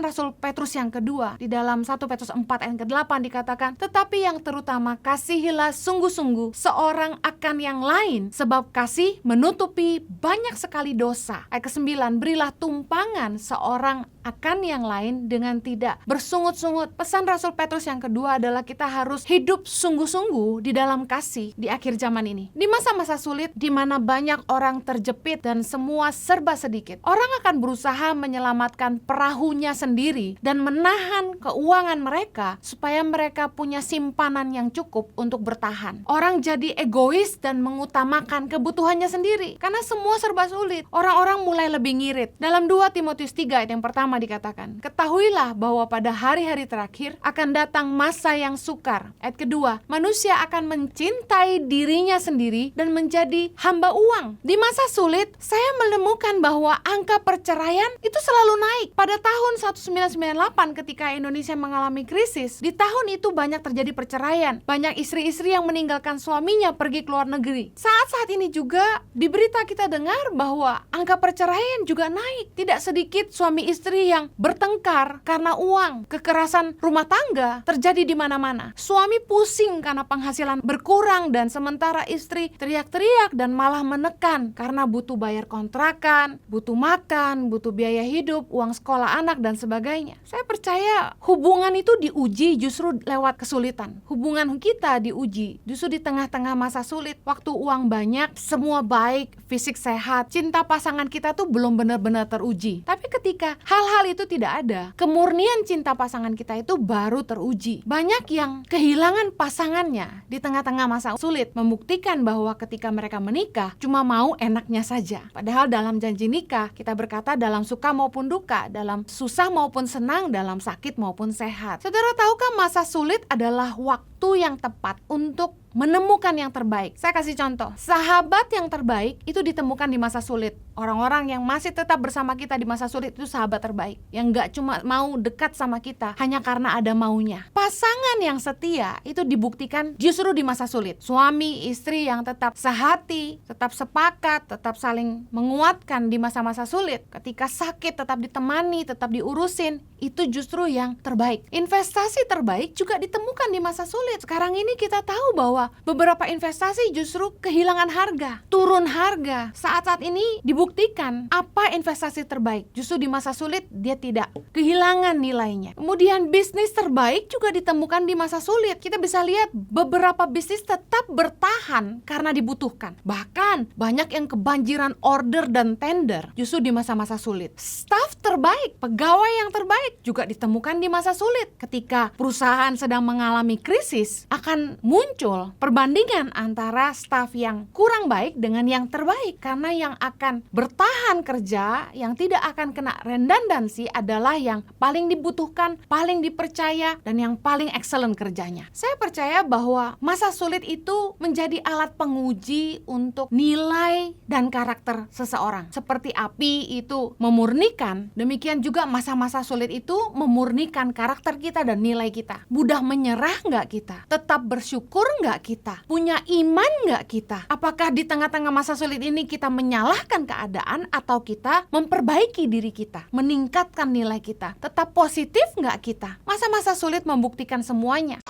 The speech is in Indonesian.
pesan Rasul Petrus yang kedua di dalam 1 Petrus 4 ayat ke-8 dikatakan, tetapi yang terutama kasihilah sungguh-sungguh seorang akan yang lain, sebab kasih menutupi banyak sekali dosa. Ayat ke-9, berilah tumpangan seorang akan yang lain dengan tidak bersungut-sungut. Pesan Rasul Petrus yang kedua adalah kita harus hidup sungguh-sungguh di dalam kasih di akhir zaman ini. Di masa-masa sulit di mana banyak orang terjepit dan semua serba sedikit, orang akan berusaha menyelamatkan perahunya sendiri dan menahan keuangan mereka supaya mereka punya simpanan yang cukup untuk bertahan. Orang jadi egois dan mengutamakan kebutuhannya sendiri karena semua serba sulit. Orang-orang mulai lebih ngirit. Dalam 2 Timotius 3 ayat yang pertama dikatakan, ketahuilah bahwa pada hari-hari terakhir akan datang masa yang sukar. Ayat kedua, manusia akan mencintai dirinya sendiri dan menjadi hamba uang. Di masa sulit, saya menemukan bahwa angka perceraian itu selalu naik. Pada tahun 1998 ketika Indonesia mengalami krisis, di tahun itu banyak terjadi perceraian. Banyak istri-istri yang meninggalkan suaminya pergi ke luar negeri. Saat ini juga di berita kita dengar bahwa angka perceraian juga naik. Tidak sedikit suami istri yang bertengkar karena uang. Kekerasan rumah tangga terjadi di mana-mana. Suami pusing karena penghasilan berkurang dan sementara istri teriak-teriak dan malah menekan karena butuh bayar kontrakan, butuh makan, butuh biaya hidup, uang sekolah anak dan sebagainya. Saya percaya hubungan itu diuji justru lewat kesulitan. Hubungan kita diuji justru di tengah-tengah masa sulit. Waktu uang banyak, semua baik, fisik sehat, cinta pasangan kita tuh belum benar-benar teruji. Tapi ketika hal-hal itu tidak ada, kemurnian cinta pasangan kita itu baru teruji. Banyak yang kehilangan pasangannya di tengah-tengah masa sulit, membuktikan bahwa ketika mereka menikah cuma mau enaknya saja. Padahal dalam janji nikah kita berkata dalam suka maupun duka, dalam susah maupun senang, dalam sakit maupun sehat. Saudara tahukah masa sulit adalah waktu yang tepat untuk menemukan yang terbaik. Saya kasih contoh, sahabat yang terbaik itu ditemukan di masa sulit. Orang-orang yang masih tetap bersama kita di masa sulit itu sahabat terbaik, yang gak cuma mau dekat sama kita hanya karena ada maunya. Pasangan yang setia itu dibuktikan justru di masa sulit. Suami, istri yang tetap sehati, tetap sepakat, tetap saling menguatkan di masa-masa sulit. Ketika sakit tetap ditemani, tetap diurusin, itu justru yang terbaik. Investasi terbaik juga ditemukan di masa sulit. Sekarang ini kita tahu bahwa beberapa investasi justru kehilangan harga, turun harga. Saat-saat ini dibuktikan apa investasi terbaik. Justru di masa sulit dia tidak kehilangan nilainya. Kemudian bisnis terbaik juga ditemukan di masa sulit. Kita bisa lihat beberapa bisnis tetap bertahan karena dibutuhkan. Bahkan banyak yang kebanjiran order dan tender justru di masa-masa sulit. Staf terbaik, pegawai yang terbaik juga ditemukan di masa sulit. Ketika perusahaan sedang mengalami krisis, akan muncul perbandingan antara staf yang kurang baik dengan yang terbaik. Karena yang akan bertahan kerja, yang tidak akan kena redundancy adalah yang paling dibutuhkan, paling dipercaya, dan yang paling excellent kerjanya. Saya percaya bahwa masa sulit itu menjadi alat penguji untuk nilai dan karakter seseorang. Seperti api itu memurnikan, demikian juga masa-masa sulit itu memurnikan karakter kita dan nilai kita. Mudah menyerah nggak kita? Tetap bersyukur nggak kita? Punya iman nggak kita? Apakah di tengah-tengah masa sulit ini kita menyalahkan keadaan atau kita memperbaiki diri kita, meningkatkan nilai kita? Tetap positif nggak kita? Masa-masa sulit membuktikan semuanya.